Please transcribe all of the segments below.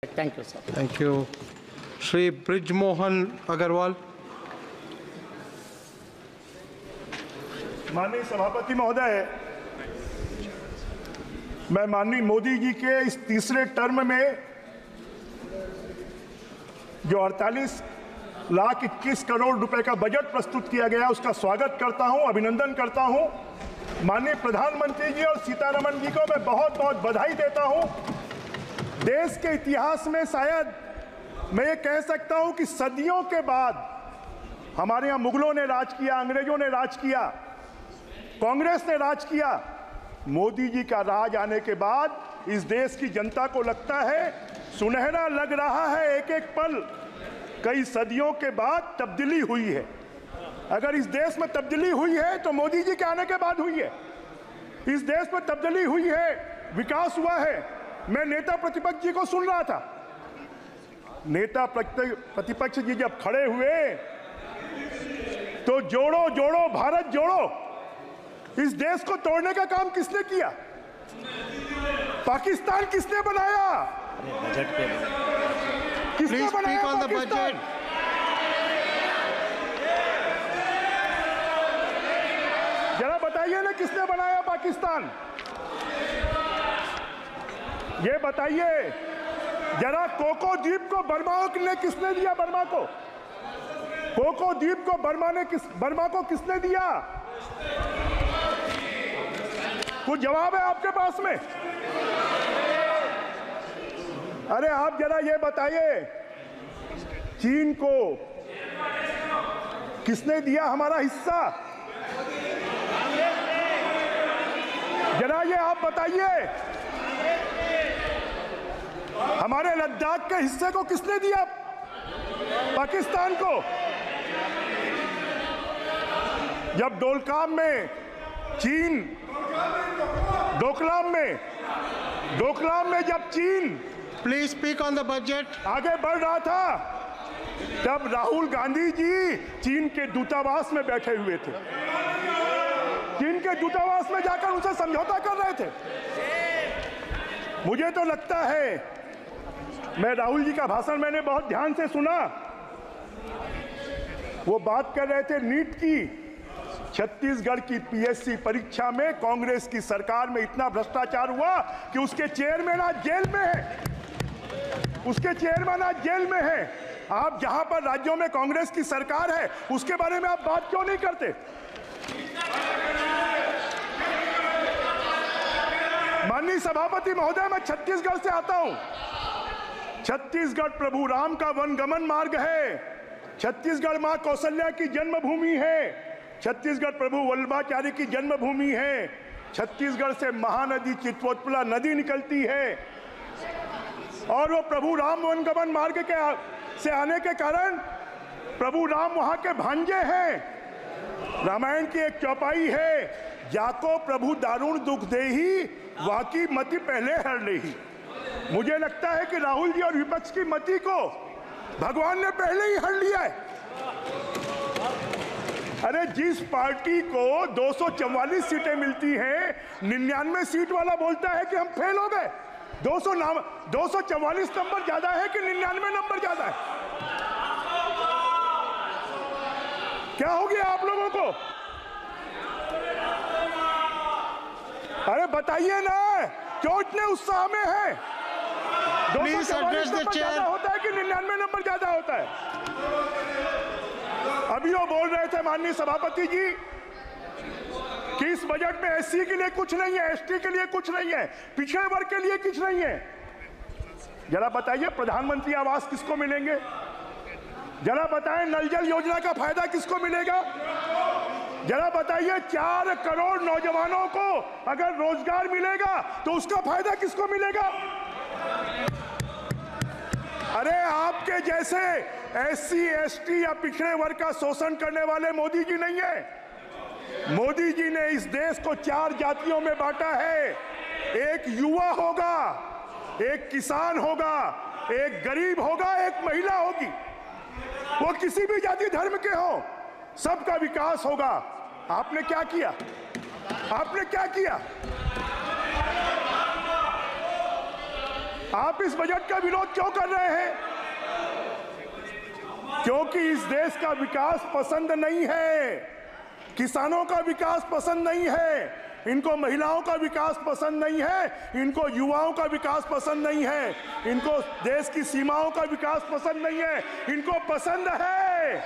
Thank you, sir. Thank you. Shri Brij Mohan Agarwal. माननीय सभापति महोदय, मैं माननीय मोदी जी के इस तीसरे टर्म में जो 48,21 करोड़ रुपए का बजट प्रस्तुत किया गया उसका स्वागत करता हूं, अभिनंदन करता हूं। माननीय प्रधानमंत्री जी और सीतारमण जी को मैं बहुत बहुत बधाई देता हूं। देश के इतिहास में शायद मैं ये कह सकता हूं कि सदियों के बाद हमारे यहाँ मुगलों ने राज किया, अंग्रेजों ने राज किया, कांग्रेस ने राज किया। मोदी जी का राज आने के बाद इस देश की जनता को लगता है सुनहरा लग रहा है एक एक पल। कई सदियों के बाद तब्दीली हुई है। अगर इस देश में तब्दीली हुई है तो मोदी जी के आने के बाद हुई है। इस देश में तब्दीली हुई है, विकास हुआ है। मैं नेता प्रतिपक्ष जी को सुन रहा था। नेता प्रतिपक्ष जी जब खड़े हुए तो जोड़ो जोड़ो भारत जोड़ो, इस देश को तोड़ने का काम किसने किया? पाकिस्तान किसने बनाया? किसने बनाया पाकिस्तान? जरा बताइए ना, किसने बनाया पाकिस्तान? ये बताइए जरा। कोको द्वीप को बर्मा ने किसने दिया? बर्मा को, कोको द्वीप को बर्मा को किसने दिया? कुछ जवाब है आपके पास में? अरे आप जरा ये बताइए, चीन को किसने दिया हमारा हिस्सा? जरा ये आप बताइए, हमारे लद्दाख के हिस्से को किसने दिया? पाकिस्तान को। जब डोकलाम में चीन, डोकलाम में जब चीन Please speak on the budget. आगे बढ़ रहा था, तब राहुल गांधी जी चीन के दूतावास में बैठे हुए थे। चीन के दूतावास में जाकर उनसे समझौता कर रहे थे। मुझे तो लगता है, मैं राहुल जी का भाषण मैंने बहुत ध्यान से सुना। वो बात कर रहे थे नीट की। छत्तीसगढ़ की पीएससी परीक्षा में कांग्रेस की सरकार में इतना भ्रष्टाचार हुआ कि उसके चेयरमैन आज जेल में है। उसके चेयरमैन आज जेल में है। आप जहां पर राज्यों में कांग्रेस की सरकार है उसके बारे में आप बात क्यों नहीं करते? माननीय सभापति महोदय, मैं छत्तीसगढ़ से आता हूं। छत्तीसगढ़ प्रभु राम का वनगमन मार्ग है। छत्तीसगढ़ मां कौशल्या की जन्मभूमि है। छत्तीसगढ़ प्रभु वल्लभाचार्य की जन्मभूमि है। छत्तीसगढ़ से महानदी चित्तोत्पला नदी निकलती है और वो प्रभु राम वनगमन मार्ग से आने के कारण प्रभु राम वहां के भांजे हैं। रामायण की एक चौपाई है, जाको प्रभु दारुण दुख देही, वाकी मति पहले हर लेही। मुझे लगता है कि राहुल जी और विपक्ष की मति को भगवान ने पहले ही हर लिया है। अरे जिस पार्टी को 244 सीटें मिलती हैं, 99 सीट वाला बोलता है कि हम फेल हो गए। 244 नंबर ज्यादा है कि 99 नंबर ज्यादा है? क्या हो गया आप लोगों को? अरे बताइए ना, क्यों इतने उत्साह में है? 244 नंबर ज्यादा होता है कि 99 नंबर ज्यादा होता है? अभी वो बोल रहे थे माननीय सभापति जी कि इस बजट में एससी के लिए कुछ नहीं है, एसटी के लिए कुछ नहीं है, पिछड़े वर्ग के लिए कुछ नहीं है। जरा बताइए, प्रधानमंत्री आवास किसको मिलेंगे? जरा बताएं, नल जल योजना का फायदा किसको मिलेगा? जरा बताइए, 4 करोड़ नौजवानों को अगर रोजगार मिलेगा तो उसका फायदा किसको मिलेगा? अरे आपके जैसे एससी एसटी या पिछड़े वर्ग का शोषण करने वाले मोदी जी नहीं है। मोदी जी ने इस देश को 4 जातियों में बांटा है। एक युवा होगा, एक किसान होगा, एक गरीब होगा, एक महिला होगी। वो किसी भी जाति धर्म के हो, सबका विकास होगा। आपने क्या किया? आपने क्या किया? आप इस बजट का विरोध क्यों कर रहे हैं? क्योंकि इस देश का विकास पसंद नहीं है, किसानों का विकास पसंद नहीं है, इनको महिलाओं का विकास पसंद नहीं है, इनको युवाओं का विकास पसंद नहीं है, इनको देश की सीमाओं का विकास पसंद नहीं है। इनको पसंद है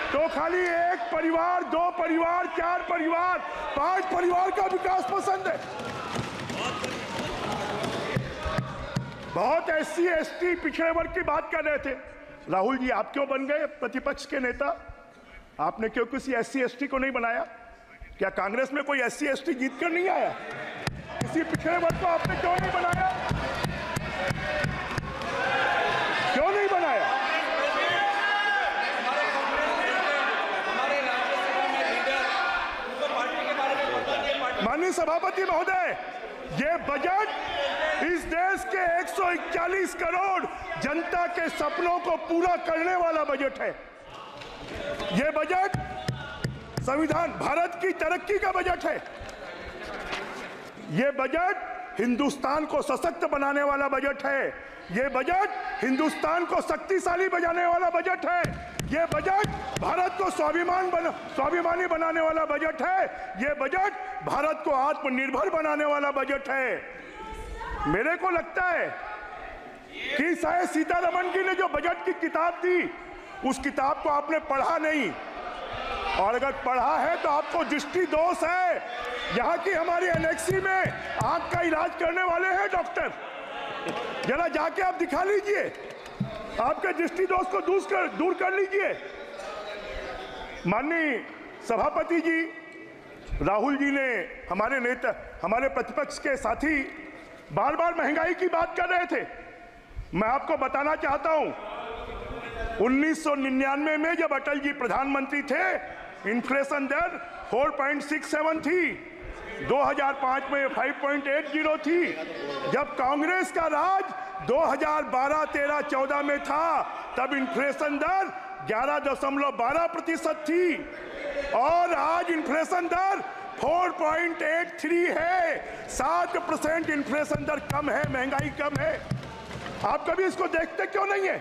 तो खाली एक परिवार, 2 परिवार, 4 परिवार, 5 परिवार का विकास पसंद है। बहुत SC ST पिछड़े वर्ग की बात कर रहे थे। राहुल जी, आप क्यों बन गए प्रतिपक्ष के नेता? आपने क्यों किसी SC ST को नहीं बनाया? क्या कांग्रेस में कोई SC ST जीत कर नहीं आया? किसी पिछड़े वर्ग को आपने क्यों नहीं बनाया? क्यों नहीं बनाया? माननीय सभापति महोदय, ये बजट इस देश के 141 करोड़ जनता के सपनों को पूरा करने वाला बजट है। ये बजट संविधान, भारत की तरक्की का बजट है। ये बजट हिंदुस्तान को सशक्त बनाने वाला बजट है। ये बजट हिंदुस्तान को शक्तिशाली बनाने वाला बजट है। ये बजट भारत को स्वाभिमानी बनाने वाला बजट है। ये बजट भारत को आत्मनिर्भर बनाने वाला बजट है। मेरे को लगता है कि शायद सीतारमण जी ने जो बजट की किताब दी, उस किताब को आपने पढ़ा नहीं, और अगर पढ़ा है तो आपको दृष्टि दोष है। यहाँ की हमारी एनेक्सी में आंख का इलाज करने वाले हैं डॉक्टर, जरा जाके आप दिखा लीजिए, आपके दृष्टि दोष को दूर कर लीजिए। माननीय सभापति जी, राहुल जी ने, हमारे नेता, हमारे प्रतिपक्ष के साथी बार बार महंगाई की बात कर रहे थे। मैं आपको बताना चाहता हूं, 1999 में जब अटल जी प्रधानमंत्री थे, इन्फ्लेशन दर 4.67 थी, 2005 में 5.80 थी। जब कांग्रेस का राज 2012-13-14 में था, तब इन्फ्लेशन दर 11.12% थी, और आज इन्फ्लेशन दर 4.83 है। 7% इन्फ्लेशन दर कम है, महंगाई कम है। आप कभी इसको देखते क्यों नहीं है?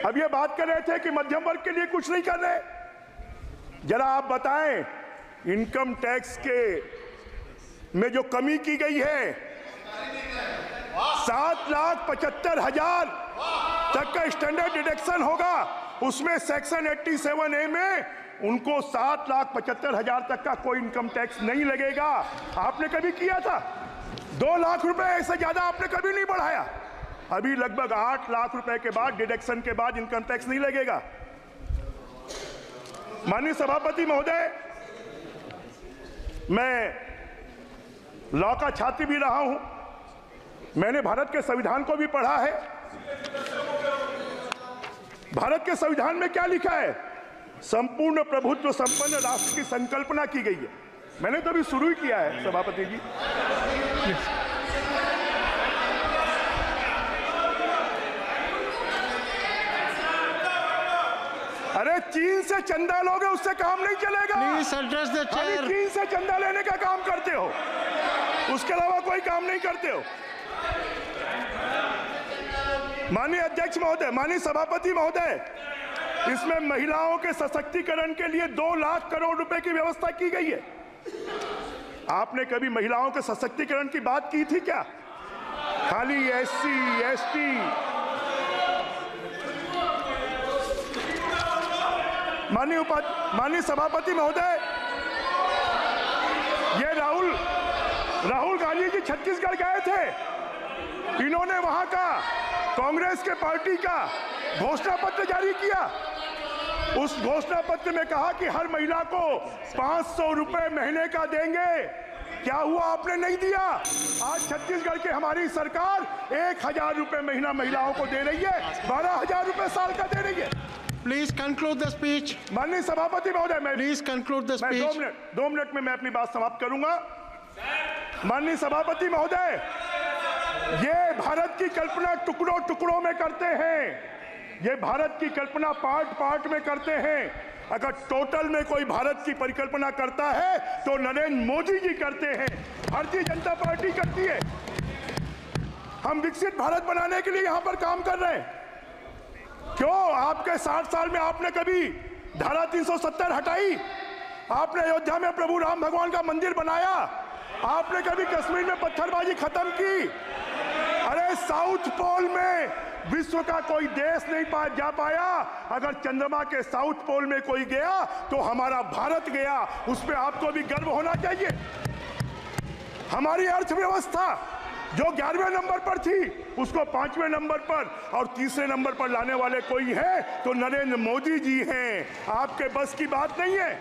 अब ये बात कर रहे थे कि मध्यम वर्ग के लिए कुछ नहीं कर रहे। जरा आप बताएं, इनकम टैक्स के में जो कमी की गई है, 7,75,000 तक का स्टैंडर्ड डिडक्शन होगा, उसमें सेक्शन 87A में उनको 7,75,000 तक का कोई इनकम टैक्स नहीं लगेगा। आपने कभी किया था? 2 लाख रुपए ऐसे ज्यादा आपने कभी नहीं बढ़ाया। अभी लगभग 8 लाख रुपए के बाद, डिडक्शन के बाद इनकम टैक्स नहीं लगेगा। माननीय सभापति महोदय, मैं लॉ का छात्र भी रहा हूं, मैंने भारत के संविधान को भी पढ़ा है। भारत के संविधान में क्या लिखा है? संपूर्ण प्रभुत्व संपन्न राष्ट्र की संकल्पना की गई है। मैंने तो अभी शुरू ही किया है सभापति जी। अरे चीन से चंदा लोगे, उससे काम नहीं चलेगा। Please address the chair. चीन से चंदा लेने का काम करते हो, उसके अलावा कोई काम नहीं करते हो। माननीय अध्यक्ष महोदय, माननीय सभापति महोदय, इसमें महिलाओं के सशक्तिकरण के लिए 2 लाख करोड़ रुपए की व्यवस्था की गई है। आपने कभी महिलाओं के सशक्तिकरण की बात की थी क्या? खाली SC ST। माननीय सभापति महोदय, ये राहुल गांधी जी छत्तीसगढ़ गए थे। इन्होंने वहां का कांग्रेस के पार्टी का घोषणा पत्र जारी किया। उस घोषणा पत्र में कहा कि हर महिला को 500 रुपए महीने का देंगे। क्या हुआ? आपने नहीं दिया। आज छत्तीसगढ़ के हमारी सरकार 1,000 रुपए महीना महिलाओं को दे रही है, 12,000 रुपए साल का दे रही है। Please conclude the speech. माननीय सभापति महोदय, मैं please conclude the speech. 2 minute में मैं अपनी बात समाप्त करूंगा। माननीय सभापति महोदय, ये भारत की कल्पना टुकड़ों टुकड़ों में करते हैं। ये भारत की कल्पना पार्ट में करते हैं। अगर टोटल में कोई भारत की परिकल्पना करता है तो नरेंद्र मोदी जी करते हैं, भारतीय जनता पार्टी करती है। हम विकसित भारत बनाने के लिए यहां पर काम कर रहे हैं। क्यों आपके 60 साल में आपने कभी धारा 370 हटाई? आपने अयोध्या में प्रभु राम भगवान का मंदिर बनाया? आपने कभी कश्मीर में पत्थरबाजी खत्म की? अरे साउथ पोल में विश्व का कोई देश नहीं जा पाया। अगर चंद्रमा के साउथ पोल में कोई गया तो हमारा भारत गया। उस पर आपको भी गर्व होना चाहिए। हमारी अर्थव्यवस्था जो 11वें नंबर पर थी उसको 5वें नंबर पर और तीसरे नंबर पर लाने वाले कोई है तो नरेंद्र मोदी जी हैं। आपके बस की बात नहीं है।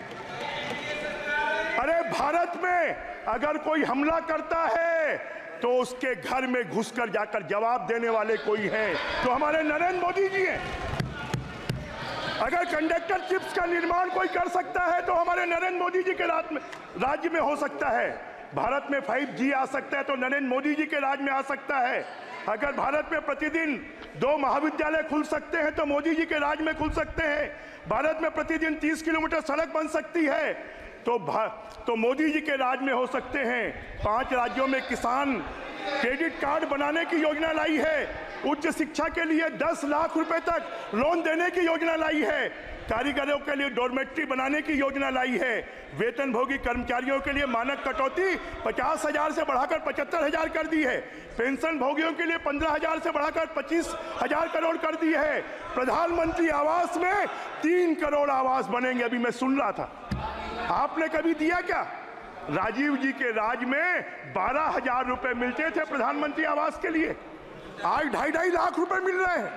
अरे भारत में अगर कोई हमला करता है तो उसके घर में घुसकर जाकर जवाब देने वाले कोई हैं तो हमारे नरेंद्र मोदी जी हैं। अगर कंडक्टर चिप्स का निर्माण कोई कर सकता है तो हमारे नरेंद्र मोदी जी के राज्य में हो सकता है। भारत में 5G आ सकता है तो नरेंद्र मोदी जी के राज में आ सकता है। अगर भारत में प्रतिदिन 2 महाविद्यालय खुल सकते हैं तो मोदी जी के राज में खुल सकते हैं। भारत में प्रतिदिन 30 किलोमीटर सड़क बन सकती है तो मोदी जी के राज में हो सकते हैं। 5 राज्यों में किसान क्रेडिट कार्ड बनाने की योजना लाई है। उच्च शिक्षा के लिए 10 लाख रुपए तक लोन देने की योजना लाई है। कारीगरों के लिए डॉर्मेट्री बनाने की योजना लाई है। वेतनभोगी कर्मचारियों के लिए मानक कटौती 50,000 से बढ़ाकर 75,000 कर दी है। पेंशन भोगियों के लिए 15,000 से बढ़ाकर 25,000 करोड़ कर दी है। प्रधानमंत्री आवास में 3 करोड़ आवास बनेंगे। अभी मैं सुन रहा था, आपने कभी दिया क्या? राजीव जी के राज में 12,000 रुपए मिलते थे प्रधानमंत्री आवास के लिए, आज 2.5 लाख रुपए मिल रहे हैं।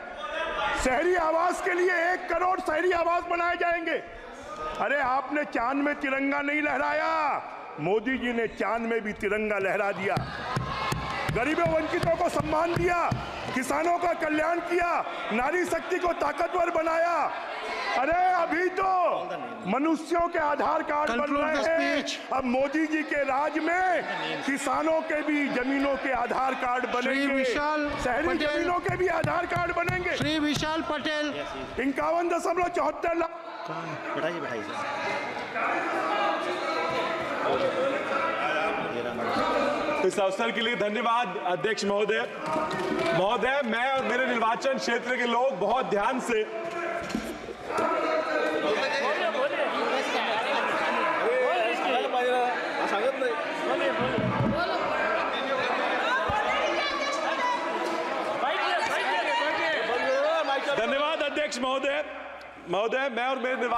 शहरी आवास के लिए 1 करोड़ शहरी आवास बनाए जाएंगे। अरे आपने चांद में तिरंगा नहीं लहराया, मोदी जी ने चांद में भी तिरंगा लहरा दिया। गरीबों वंचितों को सम्मान दिया, किसानों का कल्याण किया, नारी शक्ति को ताकतवर बनाया। अरे अभी तो मनुष्यों के आधार कार्ड बन रहे हैं। अब मोदी जी के राज में किसानों के भी जमीनों के आधार कार्ड बनेंगे, शहरी जमीनों के भी आधार कार्ड बनेंगे। श्री विशाल पटेल 51.74 लाख। इस अवसर के लिए धन्यवाद अध्यक्ष महोदय। महोदय, मैं और मेरे निर्वाचन क्षेत्र के लोग बहुत ध्यान से धन्यवाद अध्यक्ष महोदय। मैं और मेरे